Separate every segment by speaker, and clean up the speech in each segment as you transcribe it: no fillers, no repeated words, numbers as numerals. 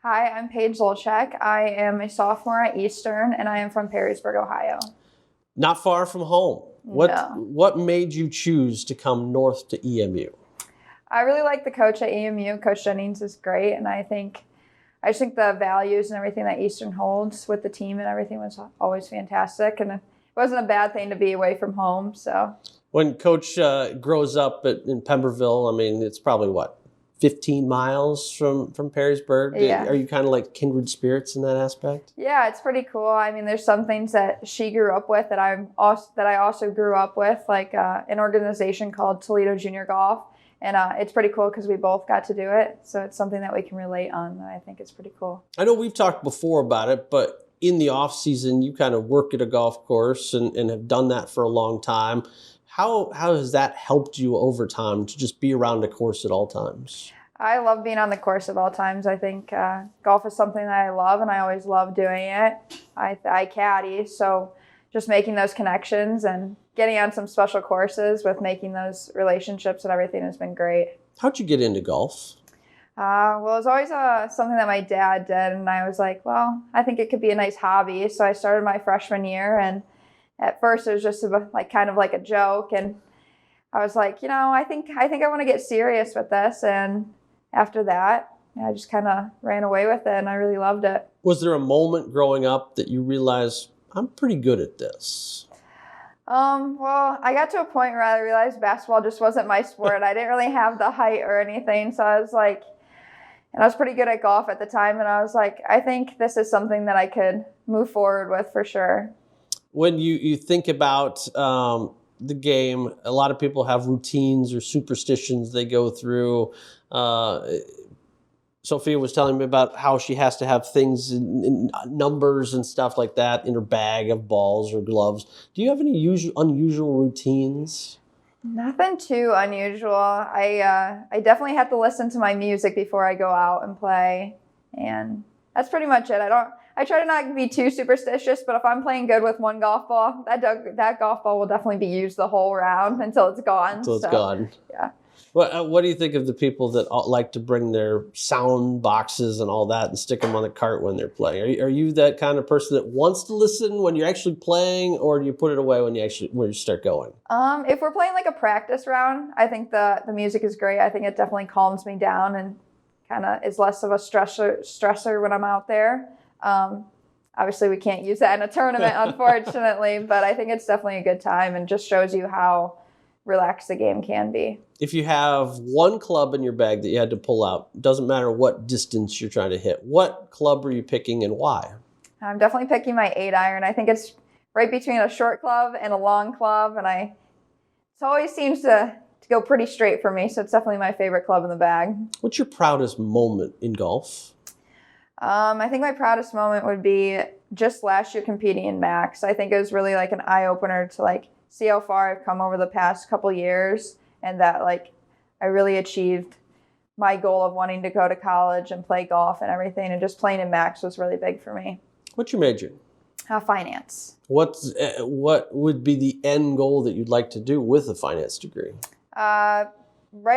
Speaker 1: Hi, I'm Paige Zolciak. I am a sophomore at Eastern, and I am from Perrysburg, Ohio.
Speaker 2: Not far from home.
Speaker 1: No.
Speaker 2: What made you choose to come north to EMU?
Speaker 1: I really like the coach at EMU. Coach Jennings is great, and I just think the values and everything that Eastern holds with the team and everything was always fantastic, and it wasn't a bad thing to be away from home. So
Speaker 2: When Coach grows up in Pemberville, I mean, it's probably 15 miles from Perrysburg?
Speaker 1: Yeah.
Speaker 2: Are you kind of like kindred spirits in that aspect?
Speaker 1: Yeah, it's pretty cool. I mean, there's some things that she grew up with that I also grew up with, like an organization called Toledo Junior Golf. And it's pretty cool because we both got to do it. So it's something that we can relate on, and I think it's pretty cool.
Speaker 2: I know we've talked before about it, but in the off season, you kind of work at a golf course and have done that for a long time. How has that helped you over time to just be around a course at all times?
Speaker 1: I love being on the course at all times. I think golf is something that I love, and I always love doing it. I caddy, so just making those connections and getting on some special courses with making those relationships and everything has been great.
Speaker 2: How'd you get into golf?
Speaker 1: Well, it was always something that my dad did, and I was like, well, I think it could be a nice hobby. So I started my freshman year, and at first it was just kind of like a joke, and I was like, I think I want to get serious with this. And after that, I just kind of ran away with it, and I really loved it.
Speaker 2: Was there a moment growing up that you realized, I'm pretty good at this?
Speaker 1: Well, I got to a point where I realized basketball just wasn't my sport. I didn't really have the height or anything, so I was like, and I was pretty good at golf at the time, and I was like, I think this is something that I could move forward with for sure.
Speaker 2: When you think about the game, a lot of people have routines or superstitions they go through. Sophia was telling me about how she has to have things in numbers and stuff like that in her bag of balls or gloves. Do you have any unusual routines?
Speaker 1: Nothing too unusual. I definitely have to listen to my music before I go out and play, and that's pretty much it. I try to not be too superstitious, but if I'm playing good with one golf ball, that golf ball will definitely be used the whole round until it's gone.
Speaker 2: Until it's gone.
Speaker 1: Yeah.
Speaker 2: What do you think of the people that like to bring their sound boxes and all that and stick them on the cart when they're playing? Are you that kind of person that wants to listen when you're actually playing, or do you put it away when you start going?
Speaker 1: If we're playing like a practice round, I think the music is great. I think it definitely calms me down and kind of is less of a stressor when I'm out there. Obviously, we can't use that in a tournament, unfortunately, but I think it's definitely a good time and just shows you how relaxed the game can be.
Speaker 2: If you have one club in your bag that you had to pull out, doesn't matter what distance you're trying to hit, what club are you picking and why? I'm
Speaker 1: definitely picking my 8-iron. I think it's right between a short club and a long club, and it always seems to go pretty straight for me, so it's definitely my favorite club in the bag.
Speaker 2: What's your proudest moment in golf?
Speaker 1: I think my proudest moment would be just last year competing in Max. I think it was really like an eye-opener to see how far I've come over the past couple years, and that I really achieved my goal of wanting to go to college and play golf and everything, and just playing in Max was really big for me.
Speaker 2: What's your major?
Speaker 1: Finance.
Speaker 2: What would be the end goal that you'd like to do with a finance degree?
Speaker 1: Right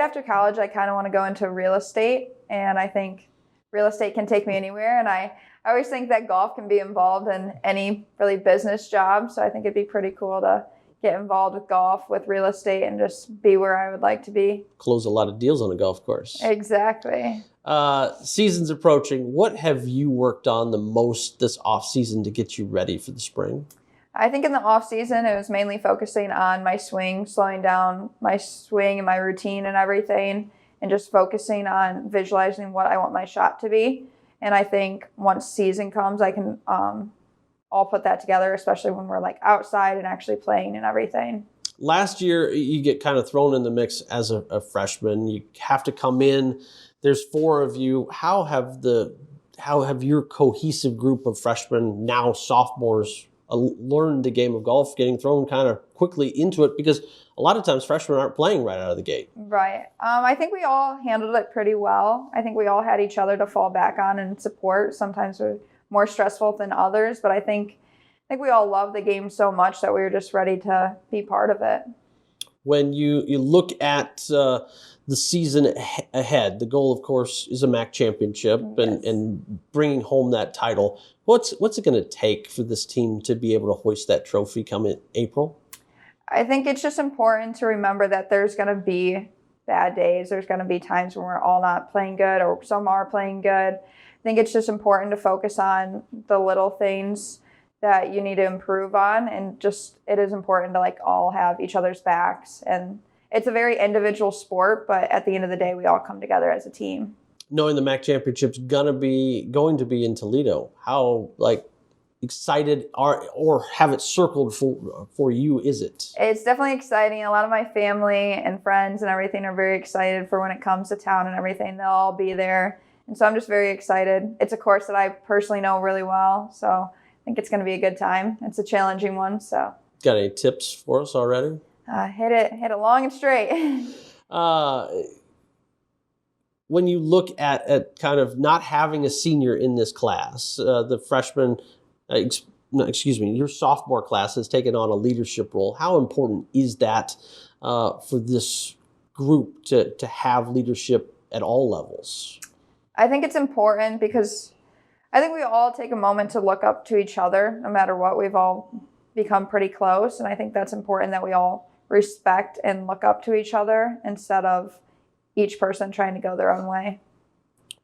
Speaker 1: after college, I kind of want to go into real estate, and I think real estate can take me anywhere, and I always think that golf can be involved in any really business job, so I think it'd be pretty cool to get involved with golf, with real estate, and just be where I would like to be.
Speaker 2: Close a lot of deals on a golf course.
Speaker 1: Exactly.
Speaker 2: Season's approaching. What have you worked on the most this off season to get you ready for the spring?
Speaker 1: I think in the off season, it was mainly focusing on my swing, slowing down my swing and my routine and everything, and just focusing on visualizing what I want my shot to be. And I think once season comes, I can all put that together, especially when we're outside and actually playing and everything.
Speaker 2: Last year, you get kind of thrown in the mix as a freshman. You have to come in. There's 4 of you. How have your cohesive group of freshmen, now sophomores, learned the game of golf, getting thrown kind of quickly into it? Because a lot of times freshmen aren't playing right out of the gate.
Speaker 1: Right. I think we all handled it pretty well. I think we all had each other to fall back on and support. Sometimes we're more stressful than others, but I think we all love the game so much that we were just ready to be part of it.
Speaker 2: When you look at the season ahead, the goal, of course, is a MAC championship and bringing home that title. What's it going to take for this team to be able to hoist that trophy come in April?
Speaker 1: I think it's just important to remember that there's going to be bad days. There's going to be times when we're all not playing good or some are playing good. I think it's just important to focus on the little things that you need to improve on, and just it is important to like all have each other's backs. And it's a very individual sport, but at the end of the day, we all come together as a team.
Speaker 2: Knowing the MAC championship's going to be in Toledo, how excited or have it circled for you is it?
Speaker 1: It's definitely exciting. A lot of my family and friends and everything are very excited for when it comes to town and everything. They'll all be there. And so I'm just very excited. It's a course that I personally know really well, so I think it's going to be a good time. It's a challenging one. So,
Speaker 2: got any tips for us already?
Speaker 1: Hit it long and straight.
Speaker 2: When you look at kind of not having a senior in this class, the freshman, your sophomore class has taken on a leadership role. How important is that for this group to have leadership at all levels?
Speaker 1: I think it's important because I think we all take a moment to look up to each other. No matter what, we've all become pretty close. And I think that's important that we all respect and look up to each other instead of each person trying to go their own way.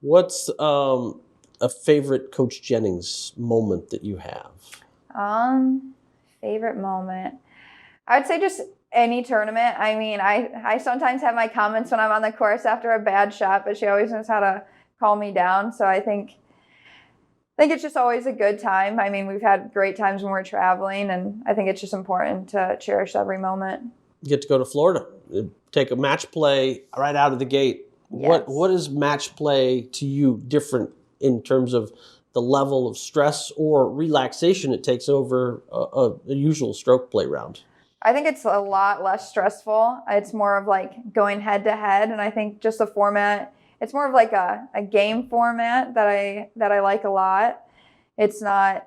Speaker 2: What's a favorite Coach Jennings moment that you have?
Speaker 1: Favorite moment? I'd say just any tournament. I mean, I sometimes have my comments when I'm on the course after a bad shot, but she always knows how to calm me down. So I think it's just always a good time. I mean, we've had great times when we're traveling, and I think it's just important to cherish every moment.
Speaker 2: You get to go to Florida, take a match play right out of the gate.
Speaker 1: Yes.
Speaker 2: What is match play to you different in terms of the level of stress or relaxation it takes over a usual stroke play round?
Speaker 1: I think it's a lot less stressful. It's more of like going head to head, and I think just the format, it's more of like a game format that I like a lot. It's not,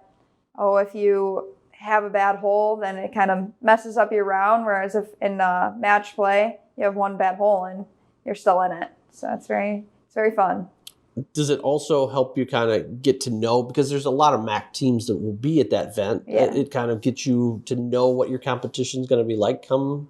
Speaker 1: if you have a bad hole, then it kind of messes up your round, whereas if in match play, you have one bad hole and you're still in it. So it's very fun.
Speaker 2: Does it also help you kind of get to know, because there's a lot of MAC teams that will be at that event, it kind of gets you to know what your competition is going to be like come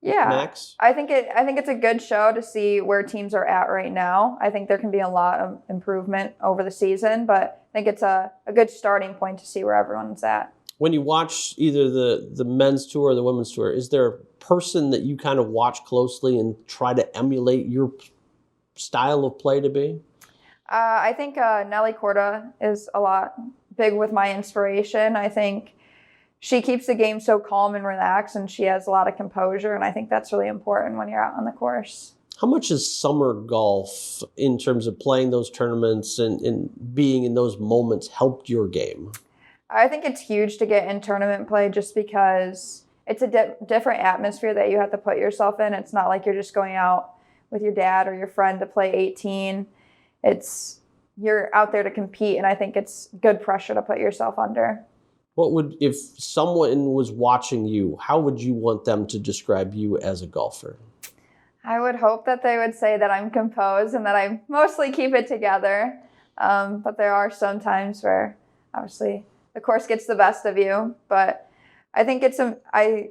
Speaker 2: MACs?
Speaker 1: I think it's a good show to see where teams are at right now. I think there can be a lot of improvement over the season, but I think it's a good starting point to see where everyone's at. When
Speaker 2: you watch either the men's tour or the women's tour, is there a person that you kind of watch closely and try to emulate your style of play to be?
Speaker 1: I think Nelly Corda is a lot big with my inspiration. I think she keeps the game so calm and relaxed, and she has a lot of composure, and I think that's really important when you're out on the course.
Speaker 2: How much has summer golf, in terms of playing those tournaments and being in those moments, helped your game?
Speaker 1: I think it's huge to get in tournament play just because it's a different atmosphere that you have to put yourself in. It's not like you're just going out with your dad or your friend to play 18. You're out there to compete, and I think it's good pressure to put yourself under.
Speaker 2: If someone was watching you, how would you want them to describe you as a golfer?
Speaker 1: I would hope that they would say that I'm composed and that I mostly keep it together. But there are some times where obviously the course gets the best of you. But I think I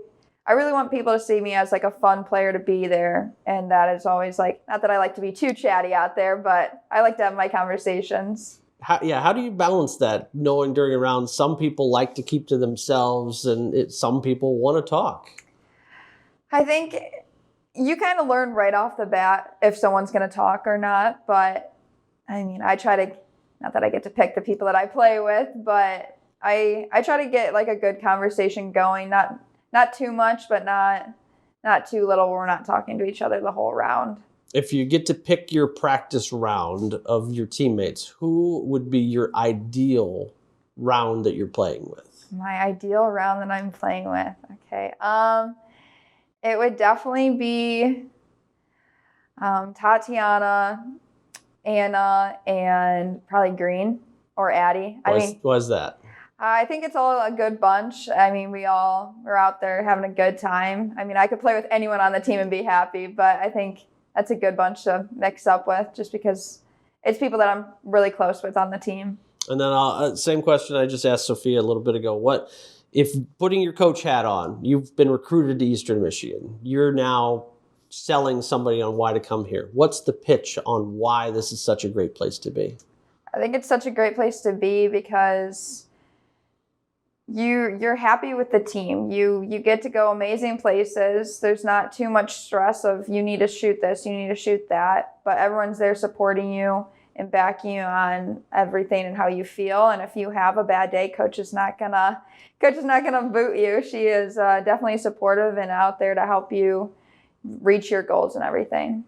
Speaker 1: really want people to see me as like a fun player to be there. And that is always like, not that I like to be too chatty out there, but I like to have my conversations.
Speaker 2: How do you balance that, knowing during a round some people like to keep to themselves and some people want to talk?
Speaker 1: I think you kind of learn right off the bat if someone's going to talk or not. But I mean, I try to, not that I get to pick the people that I play with, but I try to get like a good conversation going, not too much, but not too little where we're not talking to each other the whole round.
Speaker 2: If you get to pick your practice round of your teammates, who would be your ideal round that you're playing with?
Speaker 1: My ideal round that I'm playing with? Okay. It would definitely be Tatiana, Anna, and probably Green or Addie.
Speaker 2: Why is that?
Speaker 1: I think it's all a good bunch. I mean, we're out there having a good time. I mean, I could play with anyone on the team and be happy, but I think that's a good bunch to mix up with just because it's people that I'm really close with on the team.
Speaker 2: And then same question I just asked Sophia a little bit ago. What if, putting your coach hat on, you've been recruited to Eastern Michigan, you're now selling somebody on why to come here. What's the pitch on why this is such a great place to be?
Speaker 1: I think it's such a great place to be because you're happy with the team. You get to go amazing places. There's not too much stress of you need to shoot this, you need to shoot that, but everyone's there supporting you and backing you on everything and how you feel. And if you have a bad day, coach is not gonna boot you. She is definitely supportive and out there to help you reach your goals and everything.